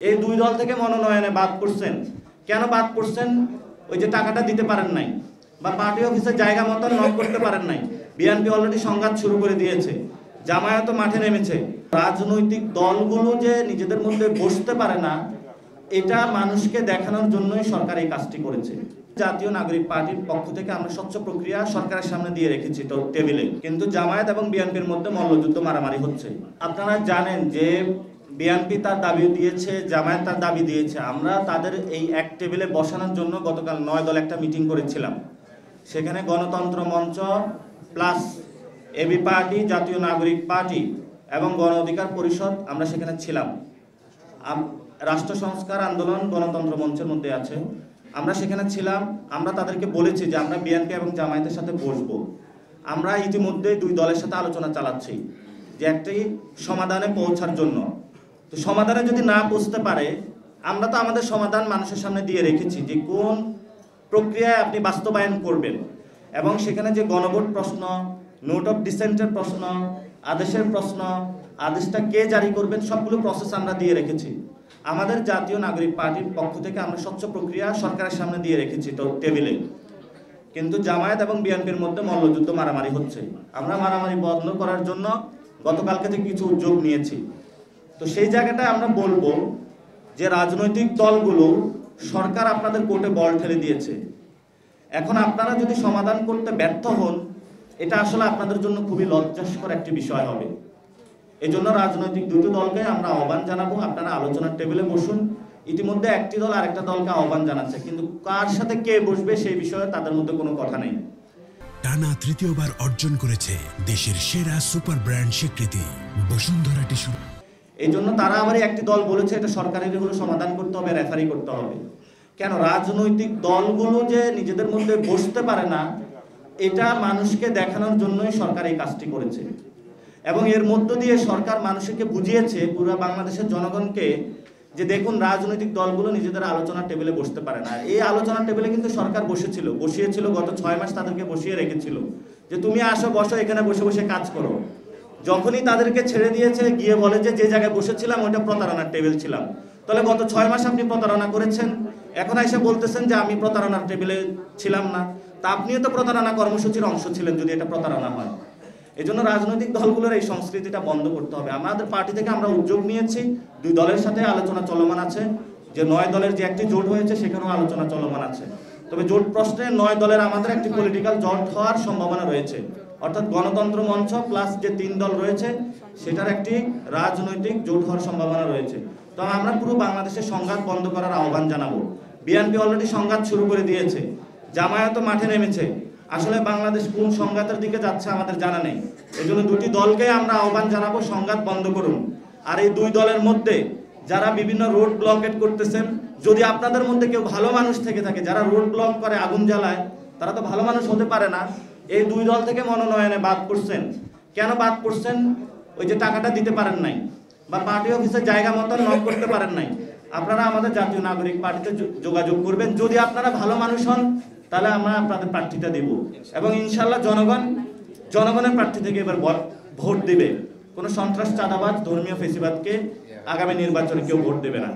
এই দুই দল থেকে মনোনয়নে বাদ করছেন। কেন বাদ করছেন? ওই যে টাকাটা দিতে পারেন নাই বা পার্টি অফিসের জায়গা মতো নক করতে পারেন নাই। বিএনপি অলরেডি সংঘাত শুরু করে দিয়েছে, জামায়াত মাঠে নেমেছে। রাজনৈতিক দলগুলো যে নিজেদের মধ্যে বসতে পারে না, এটা মানুষকে দেখানোর জন্যই সরকার এই কাজটি করেছে। জাতীয় নাগরিক পার্টির পক্ষ থেকে আমরা স্বচ্ছ প্রক্রিয়া সরকারের সামনে দিয়ে রেখেছি তো টেবিলে, কিন্তু জামায়াত এবং বিএনপির মধ্যে মল্লযুদ্ধ মারামারি হচ্ছে। আপনারা জানেন যে বিএনপি তার দাবি দিয়েছে, জামায়াত তার দাবি দিয়েছে। আমরা তাদের এই এক টেবিলে বসানোর জন্য গতকাল 9 দল একটা মিটিং করেছিলাম। সেখানে গণতন্ত্র মঞ্চ প্লাস এবি পার্টি, জাতীয় নাগরিক পার্টি এবং গণ অধিকার পরিষদ আমরা সেখানে ছিলাম। রাষ্ট্র সংস্কার আন্দোলন গণতন্ত্র মঞ্চের মধ্যে আছে, আমরা সেখানে ছিলাম। আমরা তাদেরকে বলেছি যে আমরা বিএনপি এবং জামায়াতের সাথে বসবো। আমরা ইতিমধ্যে দুই দলের সাথে আলোচনা চালাচ্ছি যে একটি সমাধানে পৌঁছার জন্য। তো সমাধানে যদি না পৌঁছতে পারে, আমরা তো আমাদের সমাধান মানুষের সামনে দিয়ে রেখেছি যে কোন প্রক্রিয়ায় আপনি বাস্তবায়ন করবেন, এবং সেখানে যে গণভোট প্রশ্ন, নোট অফ ডিসেন্টের প্রশ্ন, আদেশের প্রশ্ন, আদেশটা কে জারি করবেন, সবগুলো প্রসেস আমরা দিয়ে রেখেছি। আমাদের জাতীয় নাগরিক পার্টির পক্ষ থেকে আমরা স্বচ্ছ প্রক্রিয়া সরকারের সামনে দিয়ে রেখেছি তো টেবিলে, কিন্তু জামায়াত এবং বিএনপির মধ্যে মল্লযুদ্ধ মারামারি হচ্ছে। আমরা মারামারি বন্ধ করার জন্য গতকালকে থেকে কিছু উদ্যোগ নিয়েছি। তো সেই জায়গাটায় আমরা বলবো যে রাজনৈতিক দলগুলো, সরকার আপনাদের কোর্টে বল ঠেলে দিয়েছে। এখন আপনারা যদি সমাধান করতে ব্যর্থ হন, এটা আসলে আপনাদের জন্য খুবই লজ্জাস্কর একটি বিষয় হবে। এই জন্য রাজনৈতিক দুটো দলকে আমরা আহ্বান জানাবো, আপনারা আলোচনার টেবিলে বসুন। ইতিমধ্যে একটি দল আরেকটা দলকে আহ্বান জানাচ্ছে, কিন্তু কার সাথে কে বসবে সেই বিষয়ে তাদের মধ্যে কোনো কথা নেই। টানা তৃতীয়বার অর্জন করেছে দেশের সেরা সুপার ব্র্যান্ড স্বীকৃতি বসুন্ধরা টিস্যু। এই জন্য তারা আবার একটি দল বলেছে এটা সরকারের হলো সমাধান করতে হবে, রেফারি করতে হবে। কেন? রাজনৈতিক দলগুলো যে নিজেদের মধ্যে বসতে পারে না, এটা মানুষকে দেখানোর জন্যই সরকার এই কাজটি করেছে। এবং এর মধ্য দিয়ে সরকার মানুষকে বুঝিয়েছে, পুরো বাংলাদেশের জনগণকে, যে দেখুন রাজনৈতিক দলগুলো নিজেদের আলোচনা টেবিলে বসতে পারে না। এই আলোচনা টেবিলে কিন্তু সরকার বসিয়েছিল গত 6 মাস তাদেরকে বসিয়ে রেখেছিল যে তুমি আসো, বসো, এখানে বসে বসে কাজ করো। যখনই তাদেরকে ছেড়ে দিয়েছে, গিয়ে বলে যে যে জায়গায় বসেছিলাম ওইটা প্রতারণার টেবিল ছিলাম। তাহলে গত 6 মাস আপনি প্রতারণা করেছেন, এখন এসে বলতেছেন যে আমি প্রতারণার টেবিলে ছিলাম না। তা আপনিও তো প্রতারণা কর্মসূচির অংশ ছিলেন যদি এটা প্রতারণা হয়। এই জন্য রাজনৈতিক দলগুলোর এই সংস্কৃতিটা বন্ধ করতে হবে। আমাদের পার্টি থেকে আমরা উদ্যোগ নিয়েছি, দুই দলের সাথে আলোচনা চলমান আছে। যে 9 দলের যে একটি জোট হয়েছে সেখানেও আলোচনা চলমান আছে। তবে জোট প্রশ্নে 9 দলের আমাদের একটি পলিটিক্যাল জোট হওয়ার সম্ভাবনা রয়েছে, অর্থাৎ গণতন্ত্র মঞ্চ প্লাস যে 3 দল রয়েছে সেটার একটি রাজনৈতিক জোট হওয়ার সম্ভাবনা রয়েছে। তো আমরা পুরো বাংলাদেশের সংঘাত বন্ধ করার আহ্বান জানাবো। বিএনপি অলরেডি সংঘাত শুরু করে দিয়েছে, জামায়াত মাঠে নেমেছে। আসলে বাংলাদেশ কোন সংঘাতের দিকে যাচ্ছে আমাদের জানা নেই। এই জন্য দুটি দলকে আমরা আহ্বান জানাবো, সংঘাত বন্ধ করুন। আর এই দুই দলের মধ্যে যারা বিভিন্ন রোড ব্লকেট করতেছেন, যদি আপনাদের মধ্যে কেউ ভালো মানুষ থেকে থাকে, যারা রোড ব্লক করে আগুন জ্বালায়, তারা তো ভালো মানুষ হতে পারে না। এই দুই দল থেকে মনোনয়নে বাদ করছেন। কেন বাদ করছেন? ওই যে টাকাটা দিতে পারেন নাই বা পার্টি অফিসের জায়গা মতো নক করতে পারেন নাই। আপনারা আমাদের জাতীয় নাগরিক পার্টিতে যোগাযোগ করবেন। যদি আপনারা ভালো মানুষ হন, তাহলে আমরা আপনাদের প্রার্থীটা দেব, এবং ইনশাল্লাহ জনগণের প্রার্থী থেকে এবার ভোট দেবে। কোনো সন্ত্রাস, চাঁদাবাজ, ধর্মীয় ফেসিবাদকে আগামী নির্বাচনে কেউ ভোট দেবে না।